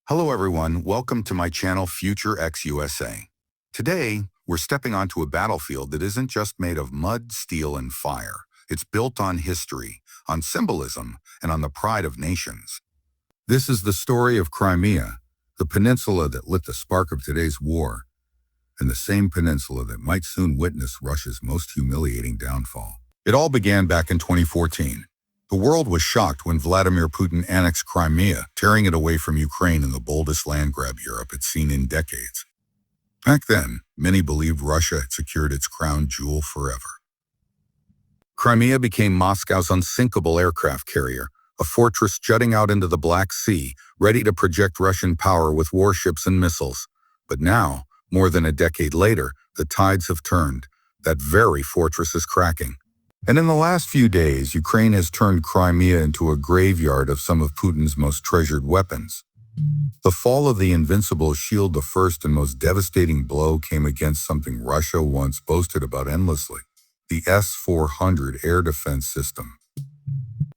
Hello everyone, welcome to my channel Future X USA. Today, we're stepping onto a battlefield that isn't just made of mud, steel, and fire. It's built on history, on symbolism, and on the pride of nations. This is the story of Crimea, the peninsula that lit the spark of today's war, and the same peninsula that might soon witness Russia's most humiliating downfall. It all began back in 2014. The world was shocked when Vladimir Putin annexed Crimea, tearing it away from Ukraine in the boldest land grab Europe had seen in decades. Back then, many believed Russia had secured its crown jewel forever. Crimea became Moscow's unsinkable aircraft carrier, a fortress jutting out into the Black Sea, ready to project Russian power with warships and missiles. But now, more than a decade later, the tides have turned. That very fortress is cracking. And in the last few days, Ukraine has turned Crimea into a graveyard of some of Putin's most treasured weapons. The fall of the Invincible shield, the first and most devastating blow, came against something Russia once boasted about endlessly: the S-400 air defense system.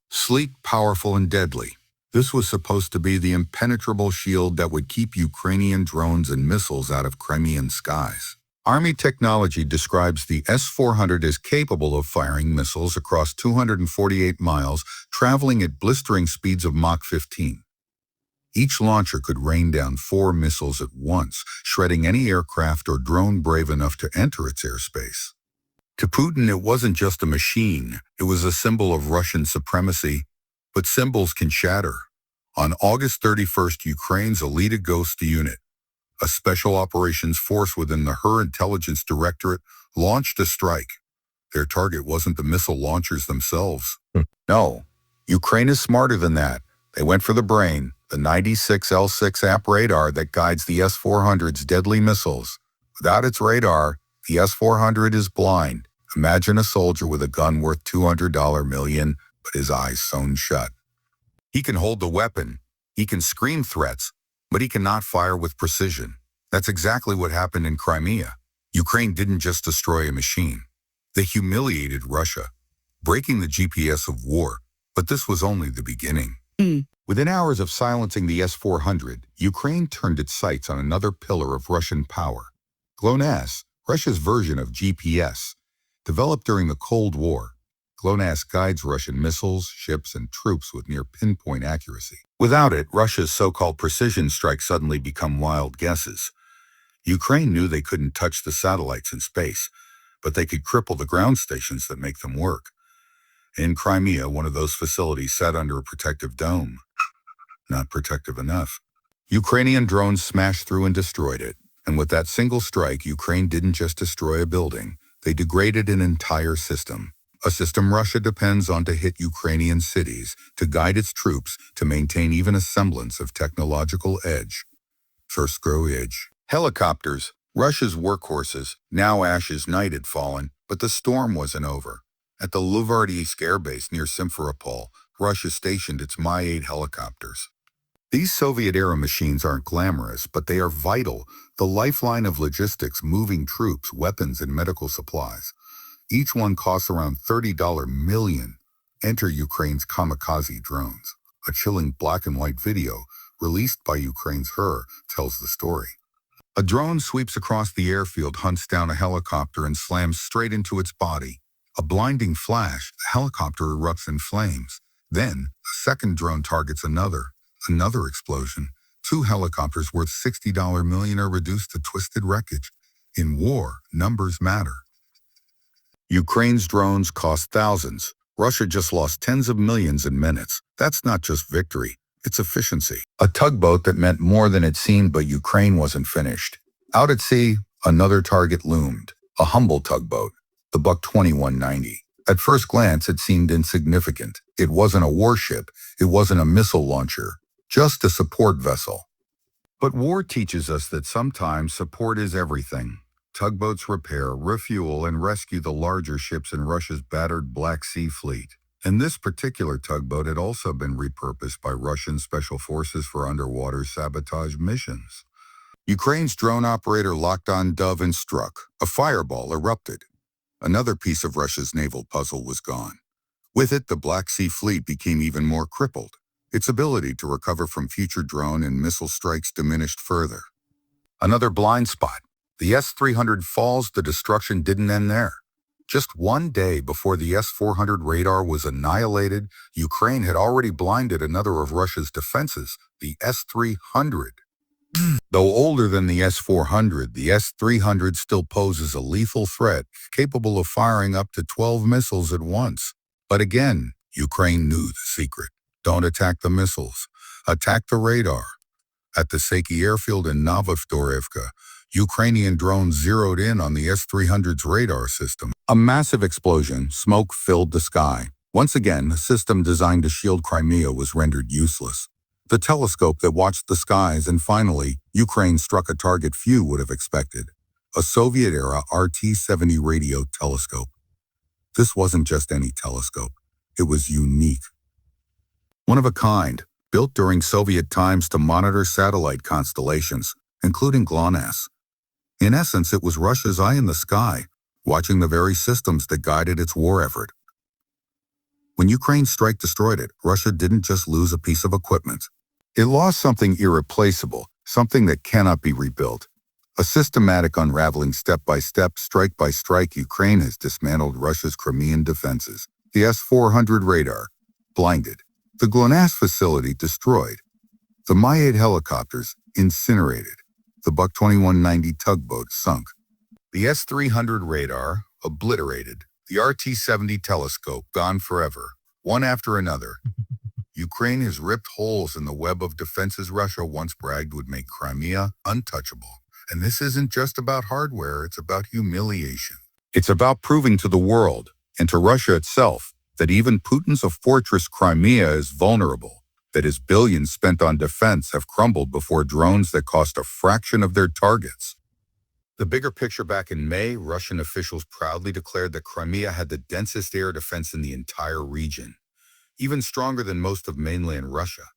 Sleek, powerful, and deadly, this was supposed to be the impenetrable shield that would keep Ukrainian drones and missiles out of Crimean skies. Army technology describes the S-400 as capable of firing missiles across 248 miles, traveling at blistering speeds of Mach 15. Each launcher could rain down 4 missiles at once, shredding any aircraft or drone brave enough to enter its airspace. To Putin, it wasn't just a machine, it was a symbol of Russian supremacy. But symbols can shatter. On August 31st, Ukraine's elite Ghost unit, a special operations force within the Her Intelligence Directorate, launched a strike. Their target wasn't the missile launchers themselves. No, Ukraine is smarter than that. They went for the brain, the 96 L6 amp radar that guides the S-400's deadly missiles. Without its radar, the S-400 is blind. Imagine a soldier with a gun worth $200 million, but his eyes sewn shut. He can hold the weapon, he can scream threats, but he cannot fire with precision. That's exactly what happened in Crimea. Ukraine didn't just destroy a machine. They humiliated Russia, breaking the GPS of war. But this was only the beginning. Within hours of silencing the S-400, Ukraine turned its sights on another pillar of Russian power: GLONASS, Russia's version of GPS. Developed during the Cold War, GLONASS guides Russian missiles, ships, and troops with near-pinpoint accuracy. Without it, Russia's so-called precision strikes suddenly become wild guesses. Ukraine knew they couldn't touch the satellites in space, but they could cripple the ground stations that make them work. In Crimea, one of those facilities sat under a protective dome. Not protective enough. Ukrainian drones smashed through and destroyed it. And with that single strike, Ukraine didn't just destroy a building, they degraded an entire system. A system Russia depends on to hit Ukrainian cities, to guide its troops, to maintain even a semblance of technological edge. First grow edge. Helicopters, Russia's workhorses. Now Ash's night had fallen, but the storm wasn't over. At the Luvardiisk Air Base near Simferopol, Russia stationed its Mi-8 helicopters. These Soviet-era machines aren't glamorous, but they are vital, the lifeline of logistics, moving troops, weapons, and medical supplies. Each one costs around $30 million. Enter Ukraine's kamikaze drones. A chilling black and white video, released by Ukraine's Her, tells the story. A drone sweeps across the airfield, hunts down a helicopter, and slams straight into its body. A blinding flash, the helicopter erupts in flames. Then, a second drone targets another explosion. 2 helicopters worth $60 million are reduced to twisted wreckage. In war, numbers matter. Ukraine's drones cost thousands. Russia just lost tens of millions in minutes. That's not just victory, it's efficiency. A tugboat that meant more than it seemed, but Ukraine wasn't finished. Out at sea, another target loomed. A humble tugboat, the Buck 2190. At first glance, it seemed insignificant. It wasn't a warship. It wasn't a missile launcher. Just a support vessel. But war teaches us that sometimes support is everything. Tugboats repair, refuel, and rescue the larger ships in Russia's battered Black Sea fleet. And this particular tugboat had also been repurposed by Russian special forces for underwater sabotage missions. Ukraine's drone operator locked on Dove and struck. A fireball erupted. Another piece of Russia's naval puzzle was gone. With it, the Black Sea fleet became even more crippled. its ability to recover from future drone and missile strikes diminished further. Another blind spot. The S-300 falls, the destruction didn't end there. Just one day before the S-400 radar was annihilated, Ukraine had already blinded another of Russia's defenses, the S-300. Though older than the S-400, the S-300 still poses a lethal threat, capable of firing up to 12 missiles at once. But again, Ukraine knew the secret. Don't attack the missiles. Attack the radar. At the Seki airfield in Novofdorivka, Ukrainian drones zeroed in on the S-300's radar system. A massive explosion, smoke filled the sky. Once again, the system designed to shield Crimea was rendered useless. The telescope that watched the skies, and finally, Ukraine struck a target few would have expected. A Soviet-era RT-70 radio telescope. This wasn't just any telescope. It was unique. One of a kind, built during Soviet times to monitor satellite constellations, including GLONASS. In essence, it was Russia's eye in the sky, watching the very systems that guided its war effort. When Ukraine's strike destroyed it, Russia didn't just lose a piece of equipment. It lost something irreplaceable, something that cannot be rebuilt. A systematic unraveling step by step, strike by strike, Ukraine has dismantled Russia's Crimean defenses. The S-400 radar, blinded. The GLONASS facility, destroyed. The Mi-8 helicopters, incinerated. The Buk 2190 tugboat, sunk. The S-300 radar, obliterated. The RT-70 telescope, gone forever. One after another. Ukraine has ripped holes in the web of defenses Russia once bragged would make Crimea untouchable. And this isn't just about hardware, it's about humiliation. It's about proving to the world, and to Russia itself, that even Putin's fortress Crimea is vulnerable, that his billions spent on defense have crumbled before drones that cost a fraction of their targets. The bigger picture: back in May, Russian officials proudly declared that Crimea had the densest air defense in the entire region, even stronger than most of mainland Russia.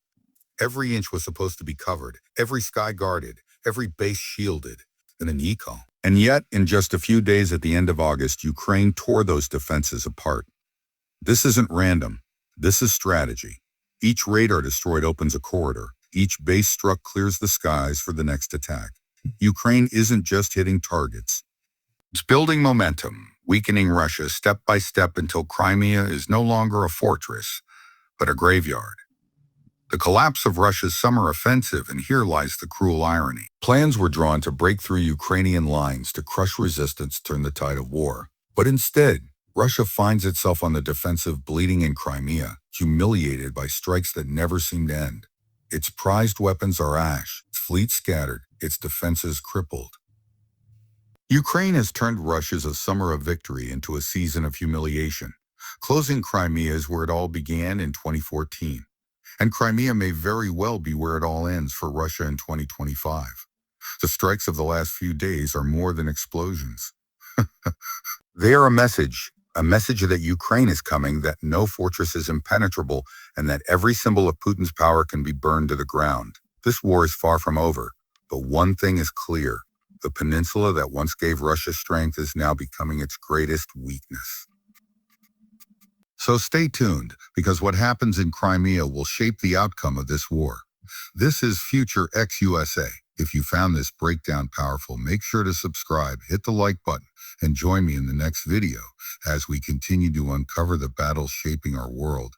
Every inch was supposed to be covered, every sky guarded, every base shielded, and an eco. And yet, in just a few days at the end of August, Ukraine tore those defenses apart. This isn't random. This is strategy. Each radar destroyed opens a corridor. Each base struck clears the skies for the next attack. Ukraine isn't just hitting targets. It's building momentum, weakening Russia step by step until Crimea is no longer a fortress, but a graveyard. The collapse of Russia's summer offensive, and here lies the cruel irony. Plans were drawn to break through Ukrainian lines, to crush resistance, turn the tide of war. But instead, Russia finds itself on the defensive, bleeding in Crimea, humiliated by strikes that never seem to end. Its prized weapons are ash, its fleet scattered, its defenses crippled. Ukraine has turned Russia's a summer of victory into a season of humiliation. Closing Crimea is where it all began in 2014. And Crimea may very well be where it all ends for Russia in 2025. The strikes of the last few days are more than explosions. They are a message that Ukraine is coming, that no fortress is impenetrable, and that every symbol of Putin's power can be burned to the ground. This war is far from over, but one thing is clear. The peninsula that once gave Russia strength is now becoming its greatest weakness. So stay tuned, because what happens in Crimea will shape the outcome of this war. This is Future X USA. If you found this breakdown powerful, make sure to subscribe, hit the like button, and join me in the next video as we continue to uncover the battles shaping our world.